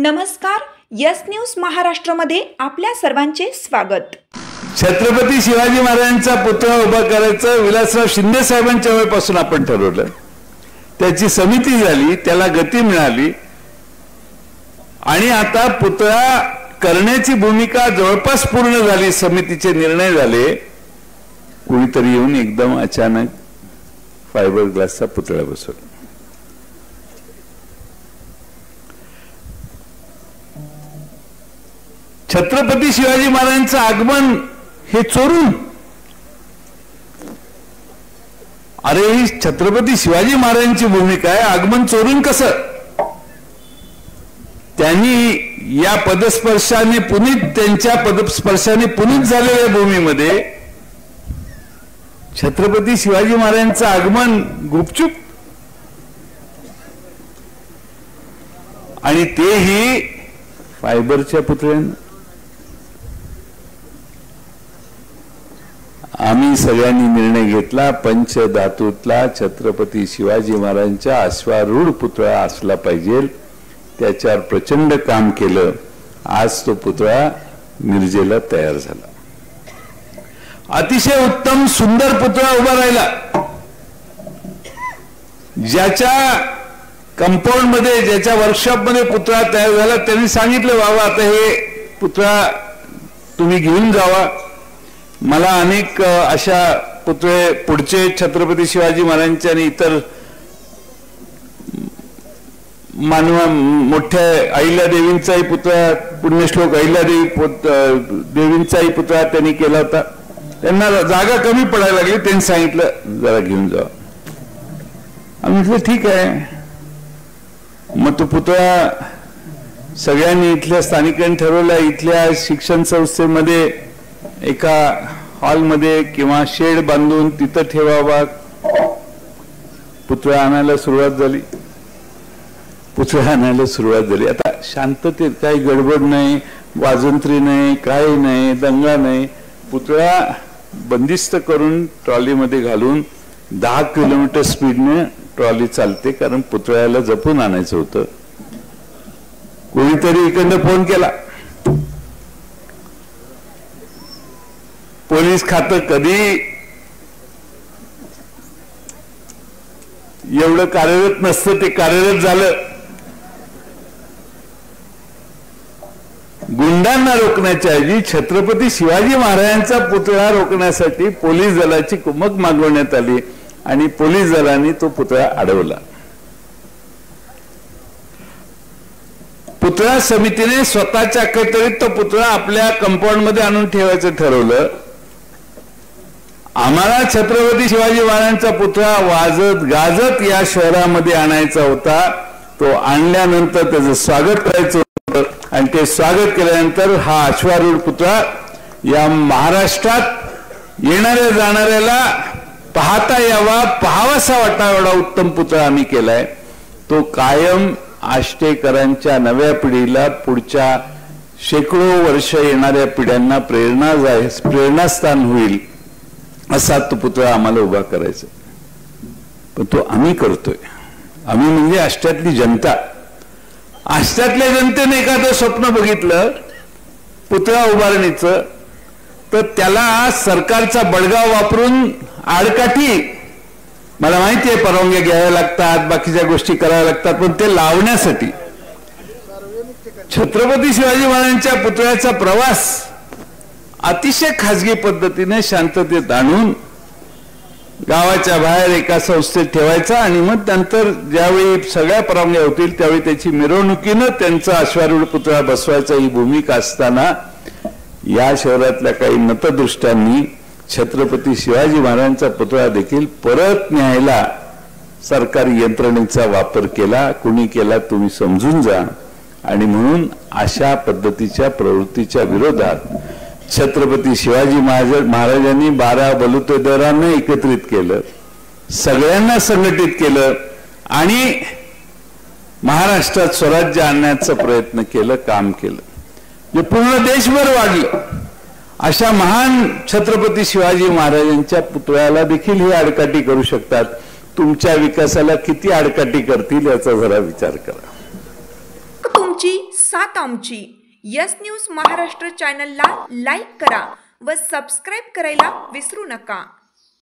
नमस्कार, yes news महाराष्ट्रामध्ये आपल्या सर्वांचे स्वागत। छत्रपती शिवाजी महाराजांचा पुतळा उभा करायचा विलासराव शिंदे साहेबांच्या वेळेपासून आपण ठरवलं। त्याची समिती झाली, त्याला गती मिळाली आणि आता पुतळा करण्याची भूमिका जवळपास पूर्ण झाली। समितीचे निर्णय झाले। कोणीतरी येऊन एकदम अचानक फायबर ग्लासचा पुतळा बसवला। छत्रपती शिवाजी महाराजांचं आगमन हे चोरून, अरे ही छत्रपती शिवाजी महाराजांची भूमिका आहे। आगमन चोरून कसं? त्यांनी या पदस्पर्शाने पुनीत, त्यांच्या पदस्पर्शाने पुनीत झालेल्या भूमीमध्ये छत्रपती शिवाजी महाराजांचं आगमन गुपचूप, आणि तेही फायबरच्या पुतळ्यानं। आम्ही सगळ्यांनी निर्णय घेतला, पंचधातूतला छत्रपती शिवाजी महाराजांच्या अश्वारूढ पुतळा असला पाहिजे। त्याच्यावर प्रचंड काम केलं। आज तो पुतळा मिरजेला तयार झाला। अतिशय उत्तम सुंदर पुतळा उभा राहिला। ज्याच्या कंपाऊंड मध्ये, ज्याच्या वर्कशॉप मध्ये पुतळा तयार झाला, त्यांनी सांगितलं, बाबा आता हे पुतळा तुम्ही घेऊन जावा। मला अनेक अशा पुतळे पुढचे छत्रपती शिवाजी महाराजांचे आणि इतर मानवा, मोठ्या अहिल्यादेवींचाही पुतळा, पुण्यश्लोक देवींचाही पुतळा त्यांनी केला होता। त्यांना जागा कमी पडायला लागली, त्यांनी सांगितलं जरा घेऊन जा। आम्ही म्हटलं ठीक आहे। मग तो पुतळा सगळ्यांनी, इथल्या स्थानिकांनी ठरवला, इथल्या शिक्षण संस्थेमध्ये एका हॉलमध्ये किंवा शेड बांधून तिथं ठेवावा। पुतळा आणायला सुरुवात झाली। आता शांततेत, काही गडबड नाही, वाजंत्री नाही, काही नाही, दंगा नाही। पुतळा बंदिस्त करून ट्रॉलीमध्ये घालून 10 किलोमीटर स्पीडने ट्रॉली चालते, कारण पुतळ्याला जपून आणायचं होतं। कोणीतरी इकडनं फोन केला। पोलीस खातं कधी एवढं कार्यरत नसतं, ते कार्यरत झालं। गुंडांना रोखण्याच्या ऐवजी छत्रपती शिवाजी महाराजांचा पुतळा रोखण्यासाठी पोलीस दलाची कुमक मागवण्यात आली आणि पोलीस दलाने तो पुतळा अडवला। पुतळा समितीने स्वतःच्या अखत्यारीत तो पुतळा आपल्या कंपाऊंड मध्ये आणून ठेवायचं ठरवलं। आम्हाला छत्रपती शिवाजी महाराजांचा पुतळा वाजत गाजत या शहरामध्ये आणायचा होता। तो आणल्यानंतर त्याचं स्वागत करायचं होतं, आणि ते स्वागत केल्यानंतर हा अश्वारूढ पुतळा या महाराष्ट्रात येणाऱ्या जाणाऱ्याला पाहता यावा, पाहावासा वाटावा एवढा उत्तम पुतळा आम्ही केलाय। तो कायम आष्टेकरांच्या नव्या पिढीला, पुढच्या शेकडो वर्ष येणाऱ्या पिढ्यांना प्रेरणास्थान होईल असा तो पुतळा आम्हाला उभा करायचा। पण तो आम्ही करतोय। आम्ही म्हणजे आष्ट्यातली जनता। आष्ट्यातल्या जनतेने एखादं स्वप्न बघितलं पुतळा उभारणीचं, तर त्याला सरकारचा बडगा वापरून आडकाठी, मला माहिती आहे परवानग्या घ्याव्या लागतात, बाकीच्या गोष्टी कराव्या लागतात, पण ते लावण्यासाठी छत्रपती शिवाजी महाराजांच्या पुतळ्याचा प्रवास अतिशय खाजगी पद्धतीने शांततेत आणून गावाच्या बाहेर एका संस्थेत ठेवायचा, आणि मग नंतर ज्यावेळी सगळ्या परवानग्या होतील त्यावेळी त्याची मिरवणुकीनं त्यांचा अश्वारूढ पुतळा बसवायचा ही भूमिका असताना, या शहरातल्या काही नतदृष्टांनी छत्रपती शिवाजी महाराजांचा पुतळा देखील परत न्यायला सरकारी यंत्रणेचा वापर केला। कुणी केला तुम्ही समजून जा। आणि म्हणून अशा पद्धतीच्या प्रवृत्तीच्या विरोधात छत्रपती शिवाजी महाराजांनी 12 बलुतेदारांना एकत्रित केलं, सगळ्यांना संघटित केलं आणि महाराष्ट्रात स्वराज्य आणण्याचा प्रयत्न केलं, काम केलं, जे पूर्ण देशभर वाढलं। अशा महान छत्रपती शिवाजी महाराजांच्या पुतळ्याला देखील हे आडकाठी करू शकतात। तुमच्या विकासाला किती आडकाठी करतील याचा जरा विचार करा। तुमची साथ आमची. यस न्यूज महाराष्ट्र चॅनलला लाईक करा व सबस्क्राईब करायला विसरू नका.